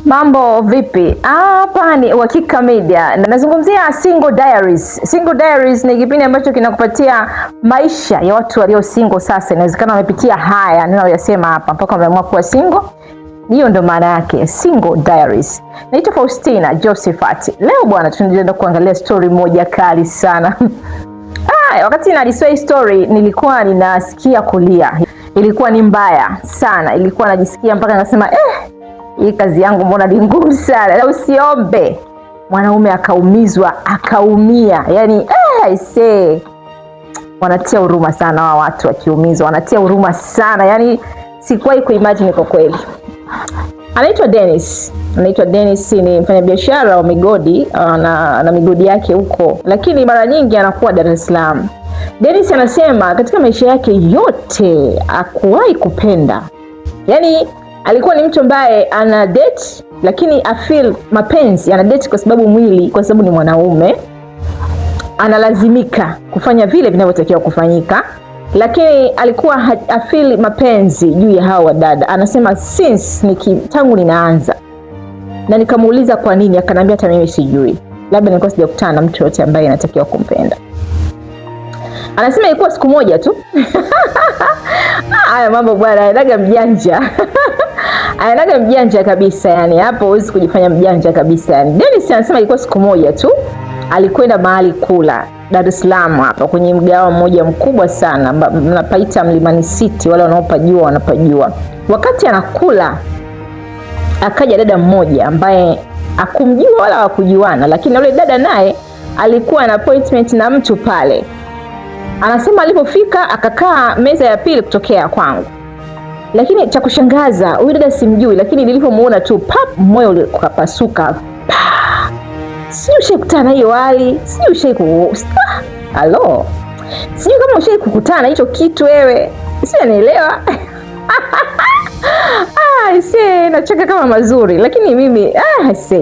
Mambo vipi? Hapa ni Uhakika Media. Nazungumzia Single Diaries. Single Diaries ni kipindi ambacho kinakupatia maisha ya watu walio single sasa. Inawezekana wamepitia haya ninayoyasema hapa mpaka wameamua kuwa single. Hiyo ndo maana yake, Single Diaries. Naitwa Faustina Josephat. Leo bwana tunaenda kuangalia story moja kali sana. Wakati nalisoma story nilikuwa ninasikia kulia. Ilikuwa ni mbaya sana. Ilikuwa najisikia mpaka nasema hii kazi yangu mbona ni ngumu sana. Na usiombe mwanaume akaumizwa, akaumia. Yaani aisee, wanatia huruma sana wa watu wakiumizwa, wanatia huruma sana. Yaani sikuwahi kuimagine kwa kweli. Anaitwa Dennis, ni mfanyabiashara wa migodi na migodi yake huko, lakini mara nyingi anakuwa Dar es Salaam. Dennis anasema katika maisha yake yote hakuwahi kupenda. Yaani alikuwa ni mtu ambaye ana date lakini afeel mapenzi, ana date kwa sababu mwili, kwa sababu ni mwanaume, analazimika kufanya vile vinavyotakiwa kufanyika, lakini alikuwa afeel mapenzi juu ya hao wadada. Anasema since tangu ninaanza, na nikamuuliza kwa nini, akaniambia hata mimi sijui, labda nilikuwa sijakutana na mtu yote ambaye anatakiwa kumpenda. Anasema ilikuwa siku moja tu. Haya mambo bwana, anaga mjanja. Anaga mjanja kabisa, yani hapo huwezi kujifanya mjanja kabisa. Yani Dennis anasema ilikuwa siku moja tu alikwenda mahali kula Dar es Salaam hapa kwenye mgahawa mmoja mkubwa sana, mnapaita Mlimani City, wale wanaopajua wanapajua. Wakati anakula akaja dada mmoja ambaye hakumjua wala hawakujuana, lakini yule dada naye alikuwa na appointment na mtu pale. Anasema alipofika akakaa meza ya pili kutokea kwangu. Lakini cha kushangaza, huyu dada simjui, lakini nilipomuona tu moyo ukapasuka. Sijui ushakutana hiyo hali, sijui halo. Sijui kama ushakukutana hicho kitu wewe. Sio naelewa. Nacheka kama mazuri, lakini mimi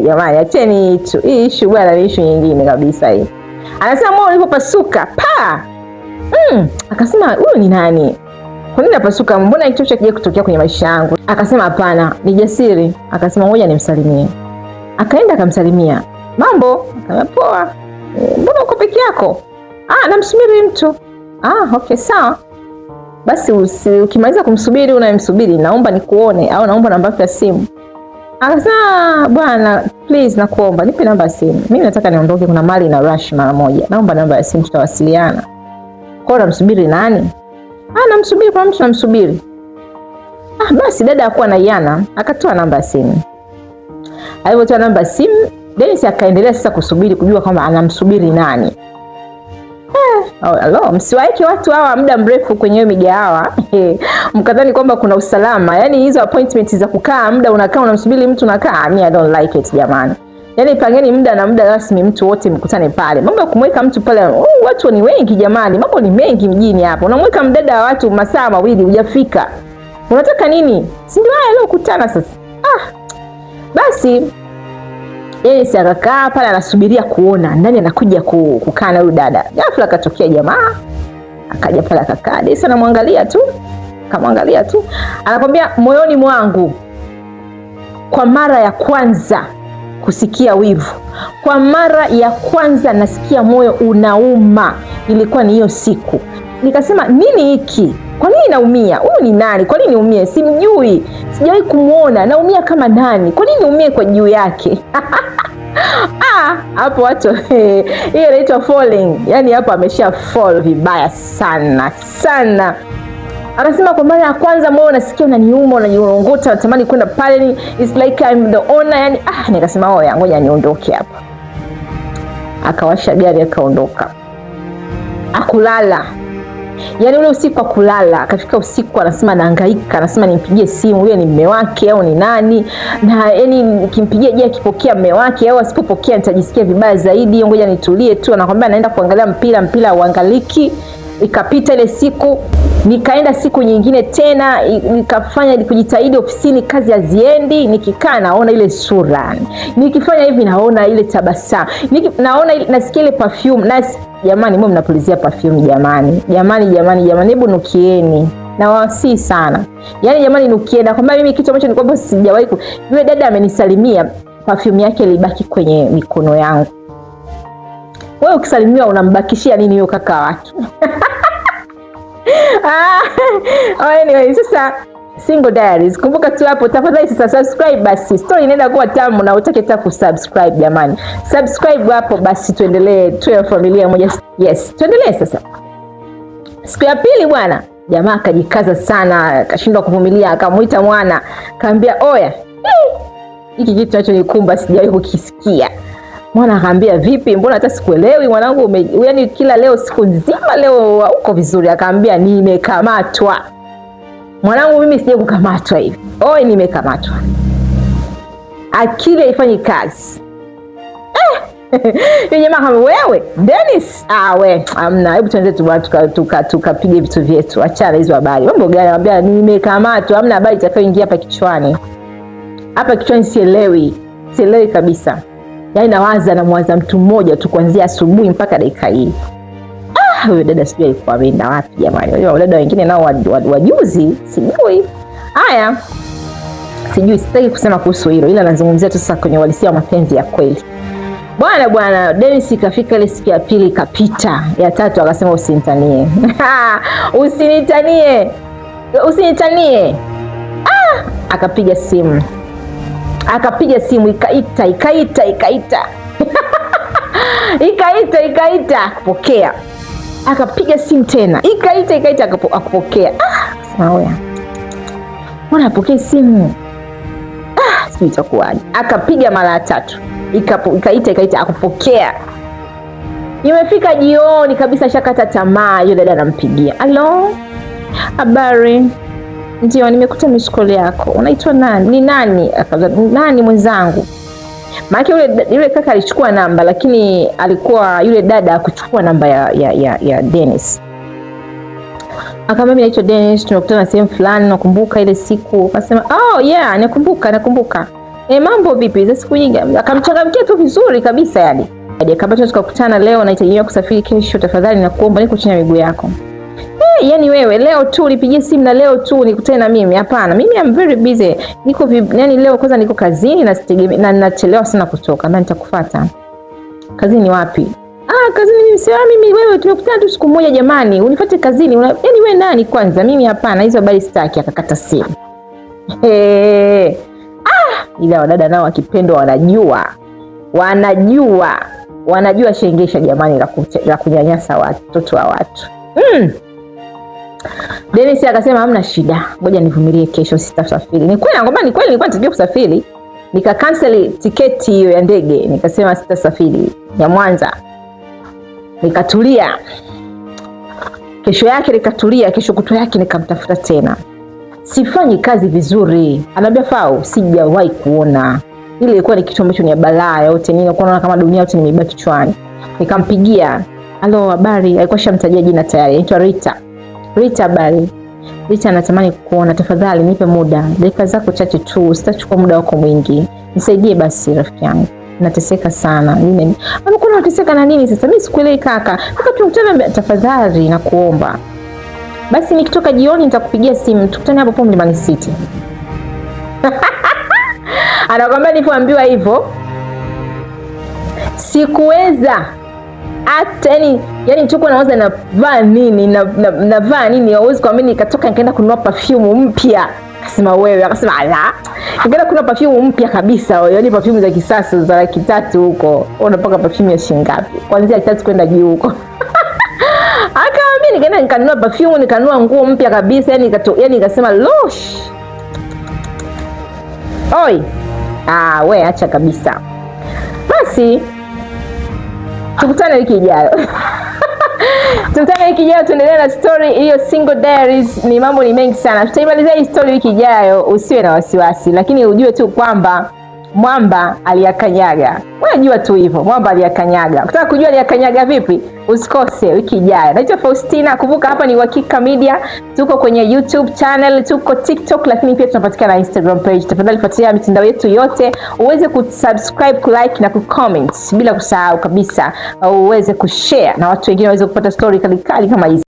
jamani, acheni hicho. Hii issue bwana ni issue nyingine kabisa hii. Anasema moyo ulipopasuka, akasema huyu ni nani? Kwa nini napasuka? Mbona kitu kije kutokea kwenye maisha yangu? Akasema hapana, ni jasiri. Akasema ngoja nimsalimie. Akaenda akamsalimia. Mambo? Akasema poa. Mbona uko peke yako? Namsubiri mtu. Okay sawa. Basi ukimaliza kumsubiri unayemsubiri, naomba nikuone au naomba namba yako ya simu. Akasema bwana please nakuomba nipe namba ya simu. Mimi nataka niondoke, kuna mali na rush mara moja. Naomba namba ya simu tutawasiliana. Kwa namsubiri nani? Namsubiri kwa mtu, namsubiri. Basi dada hakuwa na yana, akatoa namba ya simu. Alipotoa namba ya simu, Dennis akaendelea sasa kusubiri kujua kama anamsubiri nani. Msiwaeke watu hawa muda mrefu kwenye hiyo migahawa. Mkadhani kwamba kuna usalama. Yaani hizo appointments za kukaa muda unakaa unamsubiri mtu unakaa, I don't like it jamani. Yaani pangeni muda na muda rasmi, mtu wote mkutane pale. Mambo ya kumweka mtu pale, watu ni wengi jamani, mambo ni mengi mjini hapa. Unamweka mdada wa watu masaa mawili hujafika. Unataka nini? Si ndio haya leo kukutana sasa. Basi Dennis akakaa pale anasubiria kuona nani anakuja kukaa na huyu dada. Ghafla akatokea jamaa. Akaja pale akakaa. Dennis anamwangalia tu. Kamwangalia tu. Anakwambia moyoni mwangu kwa mara ya kwanza kusikia wivu. Kwa mara ya kwanza nasikia moyo unauma. Ilikuwa ni hiyo siku. Nikasema nini hiki? Kwa nini naumia? Huyu ni nani? Kwa nini niumie? Simjui. Sijawahi kumuona. Naumia kama nani? Kwa nini niumie kwa juu yake? Hapo watu hiyo inaitwa falling. Yaani hapo amesha fall vibaya sana sana. Anasema kwa mara ya kwanza moyo unasikia unaniuma, unaniongota, natamani kwenda pale, it's like I'm the owner. Yani nikasema ngoja niondoke hapa. Akawasha gari akaondoka. Akulala. Yaani ule usiku akulala. Akafika usiku anasema nahangaika, anasema nimpigie simu, huyo ni mume wake au ni nani? Na yani nikimpigia je akipokea mume wake au asipopokea nitajisikia vibaya zaidi. Ngoja nitulie tu. Anakuambia anaenda kuangalia mpira uangaliki. Ikapita ile siku, nikaenda siku nyingine tena, nikafanya kujitahidi ofisini, kazi haziendi. Nikikaa naona ile sura, nikifanya hivi naona ile tabasamu, naona nasikia ile perfume. Na jamani, mbona mnapulizia perfume jamani? Jamani, hebu nukieni. na wasi sana. Yaani jamani, nukienda kwamba mimi kitu ambacho nilikuwa sijawahi yule dada amenisalimia, perfume yake ilibaki kwenye mikono yangu. Wewe ukisalimiwa unambakishia nini huyo kaka watu? Anyway, sasa Single Diaries, kumbuka tu hapo, tafadhali sasa subscribe basi. Story inaenda kuwa tamu na utake tu kusubscribe jamani. Subscribe hapo basi, tuendelee tuwe familia moja. Yes, tuendelee sasa. Siku ya pili bwana, jamaa akajikaza sana, akashindwa kuvumilia, akamuita mwana, akamwambia oya, hiki kitu nacho nikumba sijawahi kukisikia. Mwana akamwambia vipi, mbona hata sikuelewi mwanangu, yaani kila leo siku nzima leo uko vizuri. Akamwambia nimekamatwa. Mwanangu mimi sije kukamatwa hivi. Oi, nimekamatwa. Akili haifanyi kazi. Yeye jamaa kama wewe, Dennis, we, amna, hebu tuanze tukapige vitu vyetu. Achana hizo habari. Mambo gani? Anambia nimekamatwa, amna habari itakayoingia hapa kichwani. Hapa kichwani sielewi. Sielewi kabisa. Yaani namwaza mtu mmoja tu kuanzia asubuhi mpaka dakika hii. Huyo dada sijui alikuwa ameenda wapi jamani. Wale dada wengine nao wajuzi, sijui. Haya. Sijui, sitaki kusema kuhusu hilo, ila nazungumzia tu sasa kwenye uhalisia wa mapenzi ya kweli. Bwana Dennis ikafika ile siku ya pili ikapita, ya tatu akasema usinitanie. Usinitanie. Akapiga simu. Ikaita kupokea. Akapiga simu tena. Ikaita akapokea. Sema wewe. Mbona apokee simu? Sijui itakuwaje. Akapiga mara 3. Ikaita akapokea. Imefika jioni kabisa, shakata tamaa, yule dada anampigia. Hello? Habari? Ndio, nimekuta mishkoli yako. Unaitwa nani? Ni nani? Nani mwenzangu? Maana yule kaka alichukua namba, lakini alikuwa yule dada kuchukua namba ya Dennis. Akamwambia mimi naitwa Dennis, tumekutana sehemu fulani, nakumbuka ile siku. Akasema, "Oh yeah, nakumbuka. Mambo vipi? Za siku nyingi." Akamchangamkia tu vizuri kabisa yani. Akabaki tukakutana leo, nahitaji kusafiri kesho, tafadhali nakuomba niko chini ya miguu yako. Yani wewe leo tu nipigie simu na leo tu nikutane na mimi? Hapana, mimi I'm very busy. Yani leo kwanza niko kazini na nachelewa sana kutoka. Na nitakufuata. Kazini wapi? Kazini mimi wewe tumekutana tu siku moja jamani. Unifuate kazini. Yani wewe nani kwanza? Mimi hapana, hizo habari sitaki. Akakata simu. Ila wadada nao wakipendwa wanajua shengesha jamani la kunyanyasa watoto wa watu. Dennis akasema hamna shida, ngoja nivumilie, kesho sitasafiri. Ni kweli nilikuwa nitajua kusafiri. Nika cancel tiketi hiyo ya ndege, nikasema sitasafiri ya Mwanza. Nikatulia. Kesho yake nikatulia, kesho kutwa yake nikamtafuta tena. Sifanyi kazi vizuri. Anambia Fau, sijawahi kuona. Ile ilikuwa ni kitu ambacho ni balaa yote, nilikuwa naona kama dunia yote nimeiba kichwani. Nikampigia. Halo, habari? Alikuwa shamtajia jina tayari. Anaitwa Rita. Rita, habari? Rita anatamani kukuona, tafadhali nipe muda. Dakika zako chache tu, sitachukua muda wako mwingi. Nisaidie basi rafiki yangu. Nateseka sana. Amekuwa unateseka na nini sasa? Mimi sikuelewi kaka. Kaka tukutane tafadhali na kuomba. Basi nikitoka jioni nitakupigia simu, tukutane hapo Mlimani City. Anakwambia nilipoambiwa hivyo sikuweza hata yani tuko nawaza navaa nini hauwezi kuamini. Nikatoka nikaenda kununua perfume mpya. Akasema wewe, akasema ala. Nikaenda kununua perfume mpya kabisa, yani perfume za kisasa za 300 huko. Unapaka perfume ya shilingi ngapi? Kuanzia 300 kwenda juu huko. Akaambia nikaenda nikanunua perfume, nikanunua nguo mpya kabisa, yani nikasema losh. Oi. We acha kabisa. Basi tukutane wiki ijayo. Tuendelee na story hiyo Single Diaries. Ni mambo ni mengi sana. Tutaimalizia hii story wiki ijayo, usiwe na wasiwasi. Lakini ujue tu kwamba mwamba aliyakanyaga. Unajua tu hivyo, mwamba aliyakanyaga. Ukitaka kujua aliyakanyaga vipi? Usikose wiki ijayo. Naitwa Faustina. Kumbuka hapa ni Uhakika Media. Tuko kwenye YouTube channel, tuko TikTok, lakini pia tunapatikana na Instagram page. Tafadhali fuatilia mitandao yetu yote, uweze kusubscribe, kulike na kucomment, bila kusahau kabisa uweze kushare na watu wengine waweze kupata story kali kama hizi.